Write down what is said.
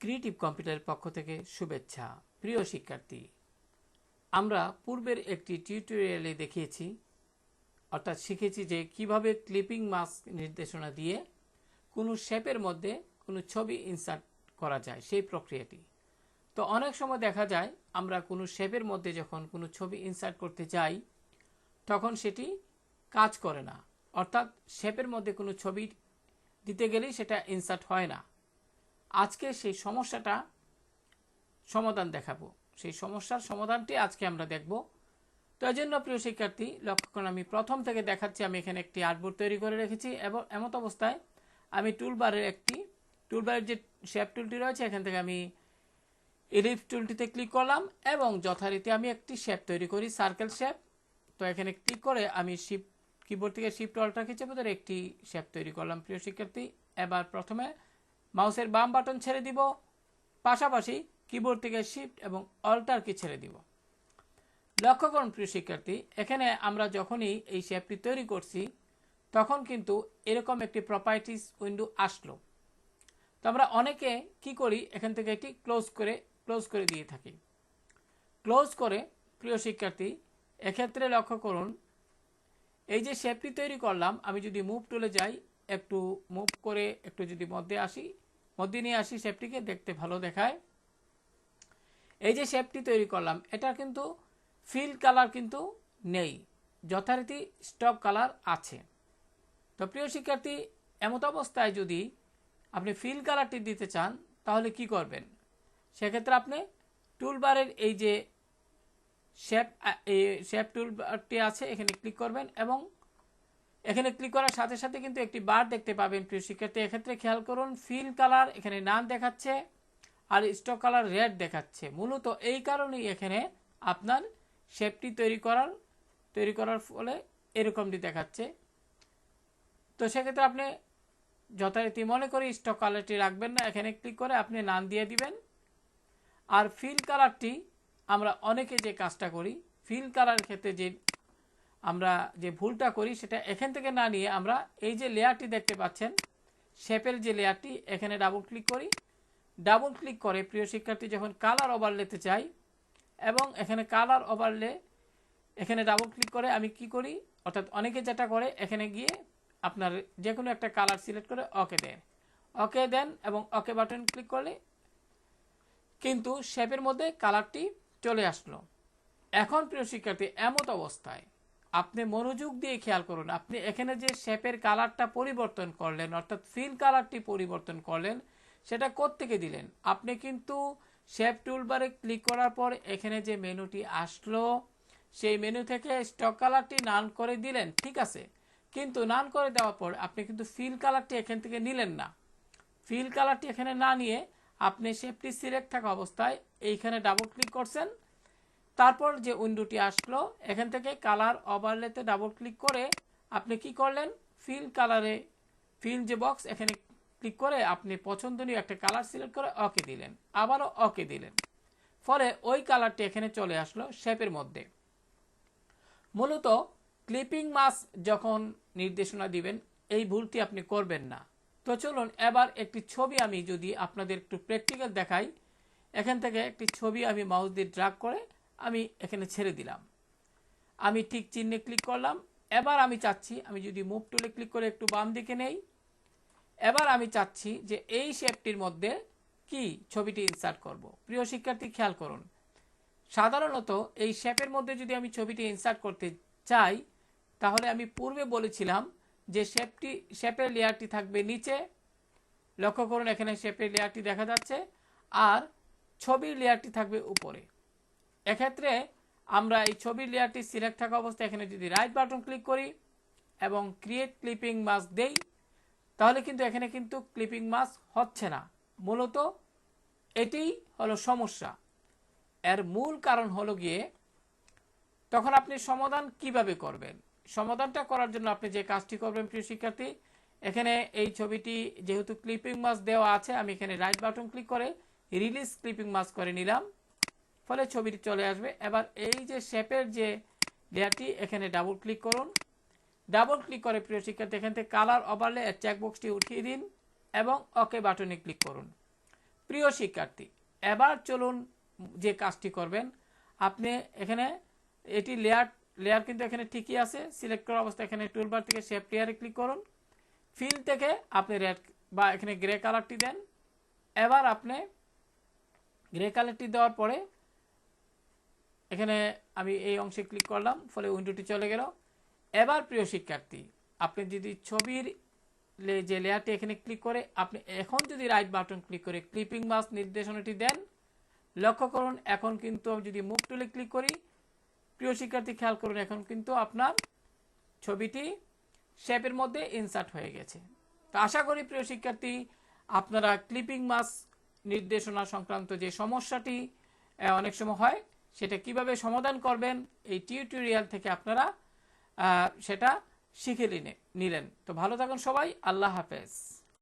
Creative কম্পিউটারের পক্ষ থেকে শুভেচ্ছা। প্রিয় শিক্ষার্থী, আমরা পূর্বের একটি টিউটোরিয়ালে দেখিয়েছি অর্থাৎ শিখেছি যে কিভাবে ক্লিপিং মাস্ক নির্দেশনা দিয়ে কোনো শেপের মধ্যে কোনো ছবি ইনসার্ট করা যায়, সেই প্রক্রিয়াটি। তো অনেক সময় দেখা যায় আমরা কোনো শেপের মধ্যে যখন কোনো ছবি ইনসার্ট করতে যাই তখন সেটি কাজ করে না, অর্থাৎ শেপের মধ্যে কোনো ছবি দিতে গেলেই সেটা ইনসার্ট হয় না। আজকে সেই সমস্যাটা সমাধান দেখাবো, সেই সমস্যার সমাধানটি আজকে আমরা দেখব। তো এই জন্য প্রিয় শিক্ষার্থী লক্ষ্য করুন, আমি প্রথম থেকে দেখাচ্ছি। আমি এখানে একটি আর্টবোর্ড তৈরি করে রেখেছি এবং এমত অবস্থায় আমি টুলবারের যে শেপ টুলটি রয়েছে এখান থেকে আমি ইলিপস টুলটিতে ক্লিক করলাম এবং যথারীতি আমি একটি শেপ তৈরি করি, সার্কেল শেপ। তো এখানে ক্লিক করে আমি কিবোর্ড থেকে শিফট অল্টার চেপে ধরে একটি শেপ তৈরি করলাম। প্রিয় শিক্ষার্থী, এবার প্রথমে মাউসের বাম বাটন ছেড়ে দিব, পাশাপাশি কিবোর্ড থেকে শিফট এবং অল্টার কি ছেড়ে দিব। লক্ষ্য করুন প্রিয় শিক্ষার্থী, এখানে আমরা যখনই এই শেপটি তৈরি করছি তখন কিন্তু এরকম একটি প্রপার্টিস উইন্ডো আসলো। তো আমরা অনেকে কি করি, এখান থেকে এটি ক্লোজ করে দিয়ে থাকি। ক্লোজ করে প্রিয় শিক্ষার্থী এক্ষেত্রে লক্ষ্য করুন, এই যে শেপটি তৈরি করলাম, আমি যদি মুভ টুলে যাই, একটু মুভ করে একটু যদি মধ্যে নিয়ে আসি, শেপটিকে দেখতে ভালো দেখায়। এই যে শেপটি তৈরি করলাম এটা কিন্তু ফিল কালার কিন্তু নেই, যথারীতি স্টক কালার আছে। তো প্রিয় শিক্ষার্থী, এমত অবস্থায় যদি আপনি ফিল কালারটি দিতে চান তাহলে কি করবেন? সেক্ষেত্রে আপনি টুলবারের এই যে শেপ টুলবারটি আছে এখানে ক্লিক করবেন এবং এখানে ক্লিক করার সাথে সাথে কিন্তু একটি বার দেখতে পাবেন। প্রিয় শিক্ষার্থী, এক্ষেত্রে খেয়াল করুন, ফিল কালার এখানে নান দেখাচ্ছে আর স্টক কালার রেড দেখাচ্ছে। মূলত এই কারণেই এখানে আপনার শেপটি তৈরি করার ফলে এরকমটি দেখাচ্ছে। তো সেক্ষেত্রে আপনি যথারীতি মনে করি স্টক কালারটি রাখবেন না, এখানে ক্লিক করে আপনি নান দিয়ে দিবেন। আর ফিল কালারটি আমরা অনেকে যে কাজটা করি, ফিল কালারের ক্ষেত্রে আমরা যে ভুলটা করি সেটা এখান থেকে না নিয়ে আমরা এই যে লেয়ারটি দেখতে পাচ্ছেন, শেপের যে লেয়ারটি, এখানে ডাবল ক্লিক করি। ডাবল ক্লিক করে প্রিয় শিক্ষার্থী যখন কালার ওভারলেতে চাই এবং এখানে কালার ওভারলে এখানে ডাবল ক্লিক করে আমি কি করি, অর্থাৎ অনেকে যেটা করে এখানে গিয়ে আপনার যে কোনো একটা কালার সিলেক্ট করে ওকে দেন এবং ওকে বাটন ক্লিক করলে কিন্তু শেপের মধ্যে কালারটি চলে আসলো। এখন প্রিয় শিক্ষার্থী এমত অবস্থায় আপনি মনোযোগ দিয়ে খেয়াল করুন, আপনি এখানে যে শেপের কালারটা পরিবর্তন করলেন অর্থাৎ ফিল কালারটি পরিবর্তন করলেন, সেটা কোত্থেকে দিলেন? আপনি কিন্তু শেপ টুলবারে ক্লিক করার পর এখানে যে মেনুটি আসলো সেই মেনু থেকে স্টক কালারটি নান করে দিলেন, ঠিক আছে। কিন্তু নান করে দেওয়ার পর আপনি কিন্তু ফিল কালারটি এখান থেকে নিলেন না। ফিল কালারটি এখানে না নিয়ে আপনি শেপটি সিলেক্ট থাকা অবস্থায় এইখানে ডাবল ক্লিক করছেন। তারপর যে উইন্ডোটি আসলো এখান থেকে কালার ওভারলেতে ডাবল ক্লিক করে আপনি কি করলেন, ফিল যে বক্স এখানে ক্লিক করে আপনি পছন্দনীয় একটা কালার সিলেক্ট করে ওকে দিলেন, আবারও ওকে দিলেন, ফলে ওই কালারটি এখানে চলে আসলো শেপের মধ্যে। মূলত ক্লিপিং মাস্ক যখন নির্দেশনা দিবেন এই ভুলটি আপনি করবেন না। তো চলুন এবার একটি ছবি আমি যদি আপনাদের একটু প্র্যাকটিক্যাল দেখাই। এখান থেকে একটি ছবি আমি মাউস দিয়ে ড্র্যাগ করে আমি এখানে ছেড়ে দিলাম, আমি ঠিক চিহ্নে ক্লিক করলাম। এবার আমি চাচ্ছি, আমি যদি মুভ টুলে ক্লিক করে একটু বাম দিকে নেই, এবার আমি চাচ্ছি যে এই শেপটির মধ্যে কি ছবিটি ইনসার্ট করব। প্রিয় শিক্ষার্থী খেয়াল করুন, সাধারণত এই শেপের মধ্যে যদি আমি ছবিটি ইনসার্ট করতে চাই তাহলে আমি পূর্বে বলেছিলাম যে শেপের লেয়ারটি থাকবে নিচে। লক্ষ্য করুন এখানে শেপের লেয়ারটি দেখা যাচ্ছে আর ছবির লেয়ারটি থাকবে উপরে। এক্ষেত্রে আমরা এই ছবির লেয়ারটি সিলেক্ট থাকা অবস্থায় এখানে যদি রাইট বাটন ক্লিক করি এবং ক্রিয়েট ক্লিপিং মাস্ক দেই তাহলে কিন্তু এখানে কিন্তু ক্লিপিং মাস্ক হচ্ছে না। মূলত এটিই হলো সমস্যা। এর মূল কারণ হলো গিয়ে, তখন আপনি সমাধান কিভাবে করবেন? সমাধানটা করার জন্য আপনি যে কাজটি করবেন প্রিয় শিক্ষার্থী, এখানে এই ছবিটি যেহেতু ক্লিপিং মাস্ক দেওয়া আছে, আমি এখানে রাইট বাটন ক্লিক করে রিলিজ ক্লিপিং মাস্ক করে নিলাম, ফলে ছবিটি চলে আসবে। এবার এই যে শেপের যে লেয়ারটি এখানে ডাবল ক্লিক করুন। ডাবল ক্লিক করে প্রিয় শিক্ষার্থী এখান থেকে কালার ওভারলে চেকবক্সটি উঠিয়ে দিন এবং ওকে বাটনে ক্লিক করুন। প্রিয় শিক্ষার্থী, এবার চলুন যে কাজটি করবেন, আপনি এখানে এটি লেয়ার কিন্তু এখানে ঠিকই আছে, সিলেক্ট করা অবস্থা এখানে টুলবার থেকে শেপ লেয়ারে ক্লিক করুন, ফিল থেকে আপনি রেড বা এখানে গ্রে কালারটি দেন। এবার আপনি গ্রে কালারটি দেওয়ার পরে এখানে আমি এই অংশে ক্লিক করলাম, ফলে উইন্ডোটি চলে গেল। এবার প্রিয় শিক্ষার্থী, আপনি যদি ছবির যে লেয়ারটি এখানে ক্লিক করে আপনি এখন যদি রাইট বাটন ক্লিক করে ক্লিপিং মাস্ক নির্দেশনাটি দেন, লক্ষ্য করুন এখন কিন্তু যদি মুভ টুলে ক্লিক করি, প্রিয় শিক্ষার্থী খেয়াল করুন এখন কিন্তু আপনার ছবিটি শেপের মধ্যে ইনসার্ট হয়ে গেছে। তো আশা করি প্রিয় শিক্ষার্থী আপনারা ক্লিপিং মাস্ক নির্দেশনা সংক্রান্ত যে সমস্যাটি অনেক সময় হয় সেটা কিভাবে সমাধান করবেন এই টিউটোরিয়াল থেকে আপনারা সেটা শিখে নিলেন। তো ভালো থাকুন সবাই, আল্লাহ হাফেজ।